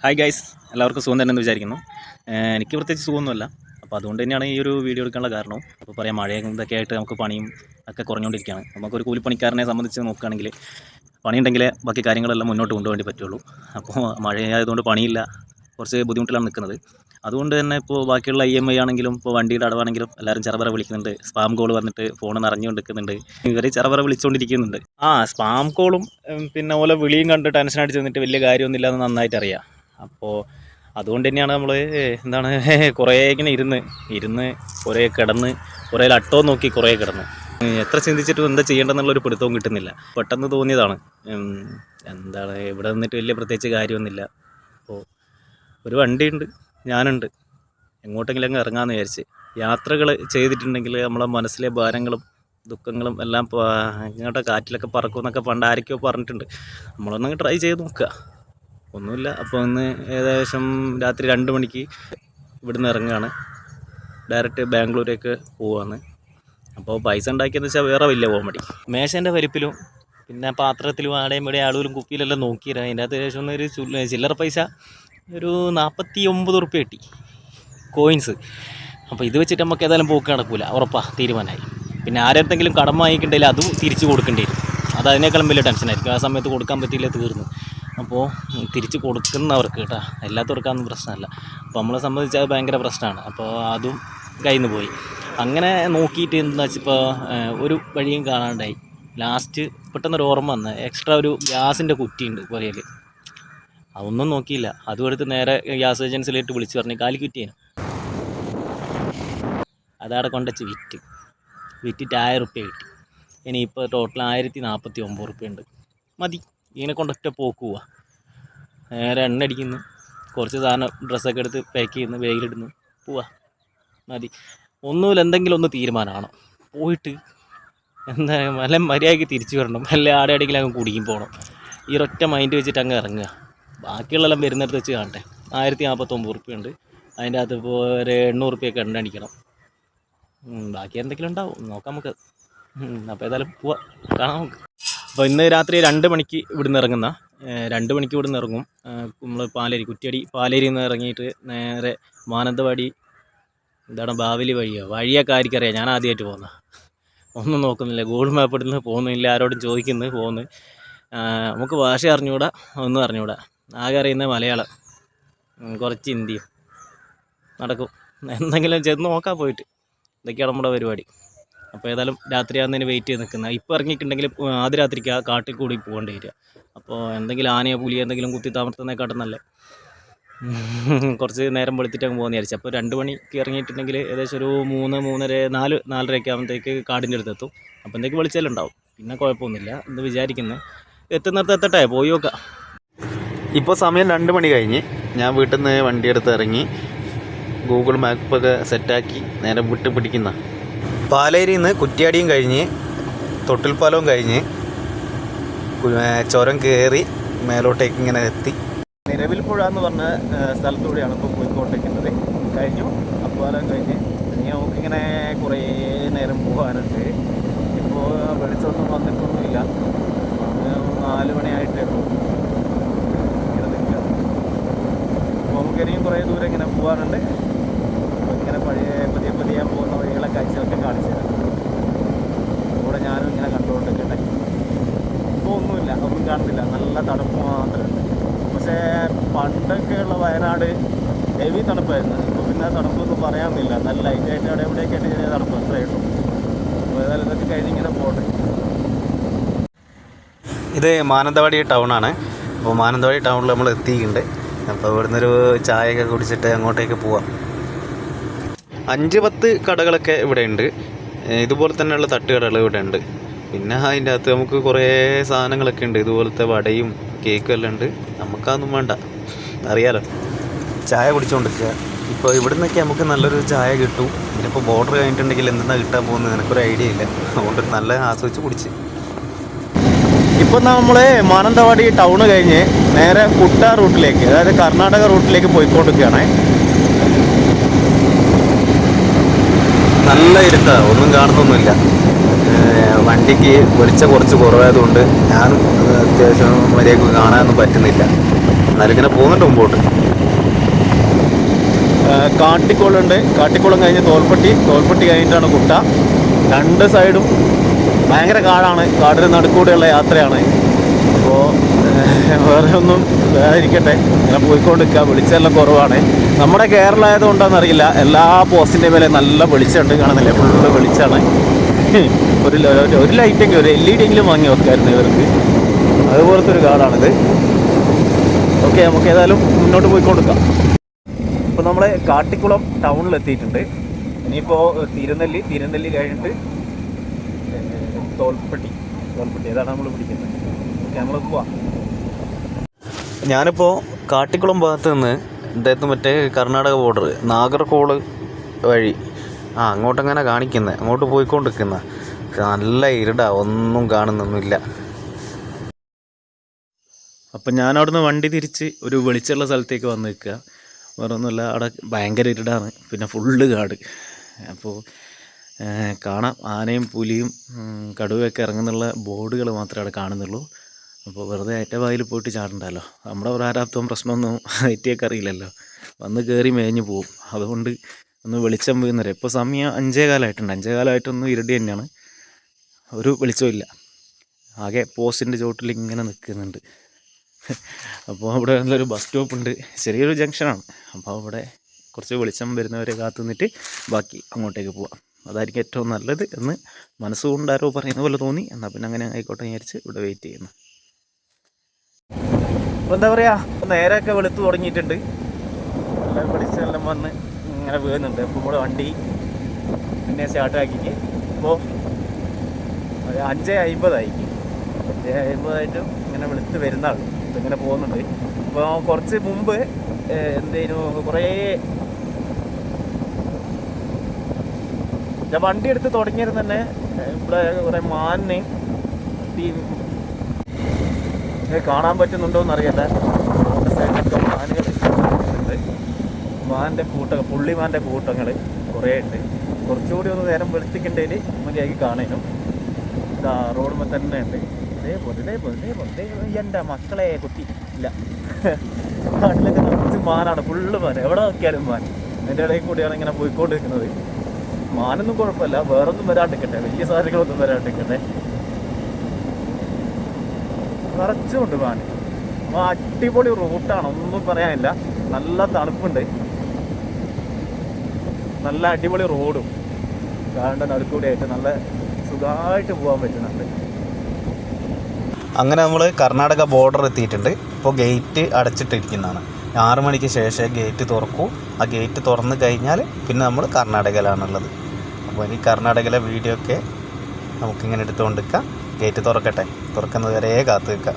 Hi guys, എല്ലാവർക്കും സുഖം തന്നെ എന്ന് വിചാരിക്കുന്നു. എനിക്ക് പ്രത്യേകിച്ച് സുഖമൊന്നുമല്ല. അപ്പോൾ അതുകൊണ്ട് തന്നെയാണ് ഈ ഒരു വീഡിയോ എടുക്കാനുള്ള കാരണം. അപ്പോൾ പറയാം, മഴയും ഇതൊക്കെ ആയിട്ട് നമുക്ക് പണിയും ഒക്കെ കുറഞ്ഞുകൊണ്ടിരിക്കുകയാണ്. നമുക്കൊരു കൂലിപ്പണിക്കാരനെ സംബന്ധിച്ച് നോക്കുകയാണെങ്കിൽ പണിയുണ്ടെങ്കിലേ ബാക്കി കാര്യങ്ങളെല്ലാം മുന്നോട്ട് കൊണ്ടുപോകാൻ പറ്റുള്ളൂ. അപ്പോൾ മഴയായതുകൊണ്ട് പണിയില്ല, കുറച്ച് ബുദ്ധിമുട്ടിലാണ് നിൽക്കുന്നത്. അതുകൊണ്ട് തന്നെ ഇപ്പോൾ ബാക്കിയുള്ള EMI ആണെങ്കിലും ഇപ്പോൾ വണ്ടിയുടെ അടവാണെങ്കിലും എല്ലാവരും ചെറുപറ വിളിക്കുന്നുണ്ട്. സ്പാം കോൾ വന്നിട്ട് ഫോൺ നിറഞ്ഞുകൊണ്ടിരിക്കുന്നുണ്ട്. ഇവർ ചെറുപറ വിളിച്ചുകൊണ്ടിരിക്കുന്നുണ്ട്. സ്പാം കോളും പിന്നെ ഓലെ വിളിയും കണ്ട് ടെൻഷൻ അടിച്ച് നിന്നിട്ട് വലിയ കാര്യമൊന്നുമില്ല എന്ന് നന്നായിട്ട് അറിയാം. അപ്പോൾ അതുകൊണ്ട് തന്നെയാണ് നമ്മൾ കുറേ ഇങ്ങനെ ഇരുന്ന് കുറേ കിടന്ന് കുറേ ലട്ടോ നോക്കി കുറേ കിടന്ന് എത്ര ചിന്തിച്ചിട്ടും എന്താ ചെയ്യേണ്ടതെന്നുള്ളൊരു പിടുത്തവും കിട്ടുന്നില്ല. പെട്ടെന്ന് തോന്നിയതാണ്. ഇവിടെ നിന്നിട്ട് വലിയ പ്രത്യേകിച്ച് കാര്യമൊന്നുമില്ല. അപ്പോൾ ഒരു വണ്ടിയുണ്ട്, ഞാനുണ്ട്, എങ്ങോട്ടെങ്കിലും അങ്ങ് ഇറങ്ങാമെന്ന് വിചാരിച്ച്. യാത്രകൾ ചെയ്തിട്ടുണ്ടെങ്കിൽ നമ്മളെ മനസ്സിലെ ഭാരങ്ങളും ദുഃഖങ്ങളും എല്ലാം ഇങ്ങോട്ട് കാറ്റിലൊക്കെ പറക്കുമെന്നൊക്കെ പണ്ട് ആരൊക്കെയോ പറഞ്ഞിട്ടുണ്ട്. നമ്മളൊന്നങ്ങ് ട്രൈ ചെയ്ത് നോക്കുക. ഒന്നുമില്ല. അപ്പോൾ ഇന്ന് ഏകദേശം രാത്രി 2 മണിക്ക് ഇവിടുന്ന് ഇറങ്ങുകയാണ്. ഡയറക്റ്റ് ബാംഗ്ലൂരേക്ക് പോവുകയാണ്. അപ്പോൾ പൈസ ഉണ്ടാക്കിയെന്ന് വെച്ചാൽ വേറെ വലിയ കോമഡി. മേശേൻ്റെ പരിപ്പിലും പിന്നെ പാത്രത്തിലും ആടെയും ഇവിടെ ആളുകളും കുപ്പിയിലെല്ലാം നോക്കിയില്ല. അതിൻ്റെ അകത്ത് ഏകദേശം ഒരു ചില്ലറ പൈസ ഒരു 49 ഉറുപ്പ്യ കിട്ടി, കോയിൻസ്. അപ്പോൾ ഇത് വെച്ചിട്ട് നമുക്ക് ഏതായാലും പോക്ക് നടക്കില്ല, ഉറപ്പാണ്, തീരുമാനമായി. പിന്നെ ആരെന്തെങ്കിലും കടം വാങ്ങിക്കണ്ടെങ്കിൽ അതും തിരിച്ച് കൊടുക്കേണ്ടി വരും. അത് അതിനേക്കാളും വലിയ ടെൻഷനായിരിക്കും. ആ സമയത്ത് കൊടുക്കാൻ പറ്റിയില്ല, തീർന്നു. അപ്പോൾ തിരിച്ച് കൊടുക്കുന്നവർക്ക് കേട്ടോ, എല്ലാത്തവർക്കൊന്നും പ്രശ്നമല്ല. അപ്പോൾ നമ്മളെ സംബന്ധിച്ച് അത് ഭയങ്കര പ്രശ്നമാണ്. അപ്പോൾ അതും കയ്യിൽ നിന്ന് പോയി. അങ്ങനെ നോക്കിയിട്ട് എന്താ വെച്ചാൽ ഇപ്പോൾ ഒരു വഴിയും കാണാണ്ടായി. ലാസ്റ്റ് പെട്ടെന്നൊരു ഓർമ്മ വന്ന്, എക്സ്ട്രാ ഒരു ഗ്യാസിൻ്റെ കുറ്റിയുണ്ട് പുരയിൽ. അതൊന്നും നോക്കിയില്ല, അതും എടുത്ത് നേരെ ഗ്യാസ് ഏജൻസിയിലിട്ട് വിളിച്ച് പറഞ്ഞ് കാലി കുറ്റിയാണ്. അതവിടെ കൊണ്ടുവച്ച് വിറ്റിട്ട് 1000 ഉറുപ്പ്യ കിട്ടി. ഇനി ഇപ്പോൾ ടോട്ടൽ 1049 ഉറുപ്പ്യ ഉണ്ട്. മതി, ഇതിനെ കൊണ്ടൊറ്റ പോക്ക് പോവുക. നേരെ എണ്ണ അടിക്കുന്നു, കുറച്ച് സാധനം ഡ്രസ്സൊക്കെ എടുത്ത് പാക്ക് ചെയ്യുന്നു, വെയിലിടുന്നു, പോവുക. മതി. ഒന്നുമില്ല, എന്തെങ്കിലും ഒന്ന് തീരുമാനമാണോ, പോയിട്ട് നല്ല മര്യാദയ്ക്ക് തിരിച്ചു വരണം, അല്ലെ ആടെ എവിടെയെങ്കിലും അങ്ങ് കുടുങ്ങി പോകണം. ഈ ഒറ്റ മൈൻഡ് വെച്ചിട്ട് അങ്ങ് ഇറങ്ങുക. ബാക്കിയുള്ളതെല്ലാം വരുന്നിടത്ത് വെച്ച് കാണട്ടെ. 1049 ഉറുപ്പ്യ ഉണ്ട്. അതിൻ്റെ അകത്ത് ഇപ്പോൾ ഒരു 800 ഉറുപ്പ്യൊക്കെ എണ്ണ അടിക്കണം. ബാക്കി എന്തെങ്കിലും ഉണ്ടാവും, നോക്കാം നമുക്ക്. അപ്പോൾ ഏതായാലും പോവാം, കാണാം നമുക്ക്. അപ്പോൾ ഇന്ന് രാത്രി 2 മണിക്ക് ഇവിടുന്ന് ഇറങ്ങുന്ന 2 മണിക്ക് ഇവിടുന്ന് ഇറങ്ങും. നമ്മൾ കുറ്റിയടി പാലേരിയിൽ നിന്ന് ഇറങ്ങിയിട്ട് നേരെ മാനന്തവാടി ബാവലി വഴിയൊക്കെ ആർക്കറിയാം. ഞാൻ ആദ്യമായിട്ട് പോകുന്ന, ഒന്നും നോക്കുന്നില്ല, ഗൂഗിൾ മാപ്പ് ഇടുന്നു, പോകുന്നില്ല, ആരോടും ചോദിക്കുന്നു, പോകുന്നു. നമുക്ക് ഭാഷ അറിഞ്ഞുകൂടാ, ഒന്നും അറിഞ്ഞുകൂടാ. ആകെ അറിയുന്ന മലയാളം, കുറച്ച് ഹിന്ദിയും. നടക്കും, എന്തെങ്കിലും ചെന്ന് നോക്കാൻ പോയിട്ട്. ഇതൊക്കെയാണ് നമ്മുടെ പരിപാടി. അപ്പോൾ ഏതായാലും രാത്രിയാകുന്നതിന് വെയിറ്റ് ചെയ്ത് നിൽക്കുന്നത്. ഇപ്പോൾ ഇറങ്ങിയിട്ടുണ്ടെങ്കിൽ ആദ്യ രാത്രിക്ക് ആ കാട്ടിൽ കൂടി പോകേണ്ടി വരിക. അപ്പോൾ എന്തെങ്കിലും ആനയോ പുലിയോ എന്തെങ്കിലും കുത്തി താമർത്തുന്നതിനെക്കാട്ടും നല്ല കുറച്ച് നേരം വെളുത്തിട്ട് അങ്ങ് പോകുന്ന വിചാരിച്ചു. അപ്പോൾ 2 മണിക്ക് ഇറങ്ങിയിട്ടുണ്ടെങ്കിൽ ഏകദേശം ഒരു 3, 3:30, 4, 4:30 ആകുമ്പോഴത്തേക്ക് കാടിൻ്റെ അടുത്ത് എത്തും. അപ്പോൾ എന്തെങ്കിലും വെളിച്ചെല്ലാം ഉണ്ടാവും, പിന്നെ കുഴപ്പമൊന്നുമില്ല എന്ന് വിചാരിക്കുന്നത്. എത്തുന്നിടത്ത് എത്തട്ടെ, പോയി നോക്കാം. ഇപ്പോൾ സമയം 2 മണി കഴിഞ്ഞ് ഞാൻ വീട്ടിൽ നിന്ന് വണ്ടിയെടുത്ത് ഇറങ്ങി ഗൂഗിൾ മാപ്പൊക്കെ സെറ്റാക്കി നേരെ വിട്ട് പിടിക്കുന്ന പാലേരിയിൽ നിന്ന് കുറ്റ്യാടിയും കഴിഞ്ഞ് തൊട്ടിൽപ്പാലവും കഴിഞ്ഞ് ചുരം കയറി മേലോട്ടേക്ക് ഇങ്ങനെ എത്തി. നിലവിൽപ്പുഴ എന്ന് പറഞ്ഞ സ്ഥലത്തൂടെയാണ് ഇപ്പോൾ പോയിക്കൊണ്ടിരിക്കുന്നത്. കഴിഞ്ഞു, അപ്പാലം കഴിഞ്ഞ് ഇനി നമുക്കിങ്ങനെ കുറേ നേരം പോകാനുണ്ട്. ഇപ്പോൾ വെളിച്ചമൊന്നും വന്നിട്ടൊന്നുമില്ല, 4 മണിയായിട്ടേ ഉള്ളൂ. ഇങ്ങനെ നിൽക്കുക. അപ്പോൾ നമുക്കിനിയും കുറേ ദൂരം ഇങ്ങനെ പോകാനുണ്ട്. ഇങ്ങനെ പതിയെ പോകുന്ന വഴികളെ കാഴ്ചകളൊക്കെ കാണിച്ചു തരാം. കൂടെ ഞാനും ഇങ്ങനെ കണ്ടുകൊണ്ടിരിക്കട്ടെ. ഇപ്പോൾ ഒന്നുമില്ല, ഒന്നും കാണുന്നില്ല, നല്ല തണുപ്പ് മാത്രമുണ്ട്. പക്ഷേ പണ്ടൊക്കെയുള്ള വയനാട് ഹെവി തണുപ്പായിരുന്നു. ഇപ്പോൾ പിന്നെ തണുപ്പൊന്നും പറയാമെന്നില്ല, നല്ല ലൈറ്റായിട്ട് അവിടെ എവിടെയൊക്കെ ആയിട്ട് ചെറിയ തണുപ്പ് അത്രയേ ഉള്ളൂ. അപ്പോൾ ഏതായാലും ഇതൊക്കെ കഴിഞ്ഞിങ്ങനെ പോകട്ടെ. ഇത് മാനന്തവാടി ടൗണാണ്. അപ്പോൾ മാനന്തവാടി ടൗണിൽ നമ്മൾ എത്തിയിട്ടുണ്ട്. അപ്പോൾ ഇവിടുന്ന് ഒരു ചായയൊക്കെ കുടിച്ചിട്ട് അങ്ങോട്ടേക്ക് പോവാം. 5-10 കടകളൊക്കെ ഇവിടെ ഉണ്ട്. ഇതുപോലെ തന്നെയുള്ള തട്ടുകടകൾ ഇവിടെ ഉണ്ട്. പിന്നെ അതിൻ്റെ അകത്ത് നമുക്ക് കുറേ സാധനങ്ങളൊക്കെ ഉണ്ട്, ഇതുപോലത്തെ വടയും കേക്കും എല്ലാം ഉണ്ട്. നമുക്കതൊന്നും വേണ്ട, അറിയാലോ. ചായ കുടിച്ചുകൊണ്ടിരിക്കുക. ഇപ്പോൾ ഇവിടെ നിന്നൊക്കെ നമുക്ക് നല്ലൊരു ചായ കിട്ടും. ഇതിനിപ്പോൾ ബോർഡർ കഴിഞ്ഞിട്ടുണ്ടെങ്കിൽ എന്തെന്നാ കിട്ടാൻ പോകുന്നത് എനിക്കൊരു ഐഡിയ ഇല്ല. അതുകൊണ്ട് നല്ല ആസ്വദിച്ച് കുടിച്ച്. ഇപ്പോൾ നമ്മൾ മാനന്തവാടി ടൗണ് കഴിഞ്ഞ് നേരെ കുട്ട റൂട്ടിലേക്ക്, അതായത് കർണാടക റൂട്ടിലേക്ക് പോയിക്കൊണ്ടിരിക്കുകയാണ്. നല്ല ഇരുട്ടാണ്, ഒന്നും കാണുന്നൊന്നുമില്ല. വണ്ടിക്ക് വെളിച്ചം കുറച്ച് കുറവായതുകൊണ്ട് ഞാനും അത്യാവശ്യം മര്യാദക്ക് കാണാനൊന്നും പറ്റുന്നില്ല. എന്നാലും ഇങ്ങനെ പോകുന്നുണ്ട് മുമ്പോട്ട്. കാട്ടിക്കുളമുണ്ട്, കാട്ടിക്കുളം കഴിഞ്ഞ് തോൽപ്പെട്ടി കഴിഞ്ഞിട്ടാണ് കുട്ട. രണ്ട് സൈഡും ഭയങ്കര കാടാണ്, കാടിന് നടുക്കൂടെയുള്ള യാത്രയാണ്. അപ്പോൾ വേറെ ഒന്നും ഇരിക്കട്ടെ, ഇങ്ങനെ പോയിക്കൊണ്ടിരിക്കുക. വെളിച്ചമെല്ലാം കുറവാണ്. നമ്മുടെ കേരളം ആയതുകൊണ്ടാണെന്നറിയില്ല, എല്ലാ പോസ്റ്റിൻ്റെ മേലെ നല്ല വെളിച്ചമുണ്ട്, കാണുന്നില്ലേ? ഫുള്ള് വെളിച്ചമാണ്. ഒരു ലൈറ്റെങ്കിലും ഒരു LED എങ്കിലും വാങ്ങി വെക്കായിരുന്നു ഇവർക്ക്. അതുപോലത്തെ ഒരു കാടാണിത്. ഓക്കെ, നമുക്ക് ഏതായാലും മുന്നോട്ട് പോയിക്കൊണ്ടിരിക്കാം. ഇപ്പോൾ നമ്മൾ കാട്ടിക്കുളം ടൗണിലെത്തിയിട്ടുണ്ട്. ഇനിയിപ്പോൾ തിരുനെല്ലി കഴിഞ്ഞിട്ട് തോൽപ്പെട്ടി ഏതാണ് നമ്മൾ പിടിക്കുന്നത്. ഓക്കെ, നമ്മൾ പോവാം. ഞാനിപ്പോൾ കാട്ടിക്കുളം ഭാഗത്ത് നിന്ന് എന്തായിരുന്നു മറ്റേ കർണാടക ബോർഡർ നാഗർകോള് വഴി അങ്ങോട്ടങ്ങനെ കാണിക്കുന്നത്, അങ്ങോട്ട് പോയിക്കൊണ്ടിരിക്കുന്ന. നല്ല ഇരുടാ, ഒന്നും കാണുന്നൊന്നുമില്ല. അപ്പം ഞാനവിടുന്ന് വണ്ടി തിരിച്ച് ഒരു വെളിച്ചമുള്ള സ്ഥലത്തേക്ക് വന്ന് നിൽക്കുക. വേറെ ഒന്നുമില്ല, അവിടെ ഭയങ്കര ഇരുടാണ്, പിന്നെ ഫുള്ള് കാട്. അപ്പോൾ കാണാം ആനയും പുലിയും കടുവയൊക്കെ ഇറങ്ങുന്നുള്ള ബോർഡുകൾ മാത്രമേ അവിടെ കാണുന്നുള്ളൂ. അപ്പോൾ വെറുതെ ഏറ്റവായിൽ പോയിട്ട് ചാടണ്ടല്ലോ. നമ്മുടെ പ്രാരാബ്ദവും പ്രശ്നമൊന്നും എറ്റിയൊക്കെ അറിയില്ലല്ലോ, വന്ന് കയറി മേഞ്ഞ് പോവും. അതുകൊണ്ട് ഒന്ന് വെളിച്ചം വീഴുന്നവരെ. ഇപ്പോൾ സമയം 5:15 5:15 ഇരുടി തന്നെയാണ്, ഒരു വെളിച്ചമില്ല. ആകെ പോസ്റ്റിൻ്റെ ചോട്ടിൽ ഇങ്ങനെ നിൽക്കുന്നുണ്ട്. അപ്പോൾ അവിടെ നല്ലൊരു ബസ് സ്റ്റോപ്പ് ഉണ്ട്, ചെറിയൊരു ജംഗ്ഷനാണ്. അപ്പോൾ അവിടെ കുറച്ച് വെളിച്ചം വരുന്നവരെ കാത്തു നിന്നിട്ട് ബാക്കി അങ്ങോട്ടേക്ക് പോവാം. അതായിരിക്കും ഏറ്റവും നല്ലത് എന്ന് മനസ്സുകൊണ്ട് ആരോ പറയുന്ന പോലെ തോന്നി. എന്നാൽ പിന്നെ അങ്ങനെ ആയിക്കോട്ടെ വിചാരിച്ച് ഇവിടെ വെയിറ്റ് ചെയ്യുന്നു. അപ്പോൾ എന്താ പറയുക, നേരമൊക്കെ വെളുത്ത് തുടങ്ങിയിട്ടുണ്ട്. എല്ലാം വെളിച്ചെല്ലാം വന്ന് ഇങ്ങനെ വീഴുന്നുണ്ട്. അപ്പോൾ ഇവിടെ വണ്ടി പിന്നെ സ്റ്റാർട്ടാക്കിക്ക് ഇപ്പോൾ 5:50 5:50 ഇങ്ങനെ വെളുത്ത് വരുന്ന ആൾ അപ്പോൾ ഇങ്ങനെ പോകുന്നുണ്ട്. അപ്പോൾ കുറച്ച് മുമ്പ് എന്തേലും കുറേ ഞാൻ വണ്ടി എടുത്ത് തുടങ്ങിയത് തന്നെ ഇവിടെ കുറേ മാനിനെയും കാണാൻ പറ്റുന്നുണ്ടോ എന്നറിയല്ല. സൈഡിലൊക്കെ മാനുകൾ ഉണ്ട്, മാൻ്റെ പുള്ളിമാൻ്റെ കൂട്ടങ്ങൾ കുറേ ഉണ്ട്. കുറച്ചുകൂടി ഒന്ന് നേരം വെളുത്തിക്കേണ്ടതിൽ നമുക്ക് കാണാനും ഇതാ റോഡുമ്പോൾ തന്നെ ഉണ്ട്. ഇതേപോലെ എൻ്റെ മക്കളെ കുത്തി ഇല്ല. നാട്ടിലൊക്കെ കുറച്ച് മാനാണ്, ഫുള്ള് മാൻ, എവിടെ നോക്കിയാലും മാൻ. അതിൻ്റെ ഇടയിൽ കൂടിയാണ് ഇങ്ങനെ പോയിക്കൊണ്ടിരിക്കുന്നത്. മാനൊന്നും കുഴപ്പമില്ല, വേറൊന്നും വരാണ്ടിരിക്കട്ടെ, വലിയ സാധനങ്ങളൊന്നും വരാണ്ടിരിക്കട്ടെ. നിറച്ചുമുണ്ട് മാൻ. അടിപൊളി റൂട്ടാണ്, ഒന്നും പറയാനില്ല. നല്ല തണുപ്പുണ്ട്, നല്ല അടിപൊളി റോഡും കാടിൻ്റെ നടുക്കൂടിയായിട്ട് നല്ല സുഖമായിട്ട് പോകാൻ പറ്റുന്നുണ്ട്. അങ്ങനെ നമ്മൾ കർണാടക ബോർഡർ എത്തിയിട്ടുണ്ട്. ഇപ്പോൾ ഗേറ്റ് അടച്ചിട്ടിരിക്കുന്നതാണ്. 6 മണിക്ക് ശേഷം ഗേറ്റ് തുറക്കൂ. ആ ഗേറ്റ് തുറന്ന് കഴിഞ്ഞാൽ പിന്നെ നമ്മൾ കർണാടകയിലാണുള്ളത്. അപ്പോൾ ഇനി കർണാടകയിലെ വീഡിയോ ഒക്കെ നമുക്കിങ്ങനെ എടുത്തുകൊണ്ടിരിക്കാം. ഗേറ്റ് തുറക്കട്ടെ, തുറക്കുന്നത് വരെ കാത്തു നിൽക്കാം.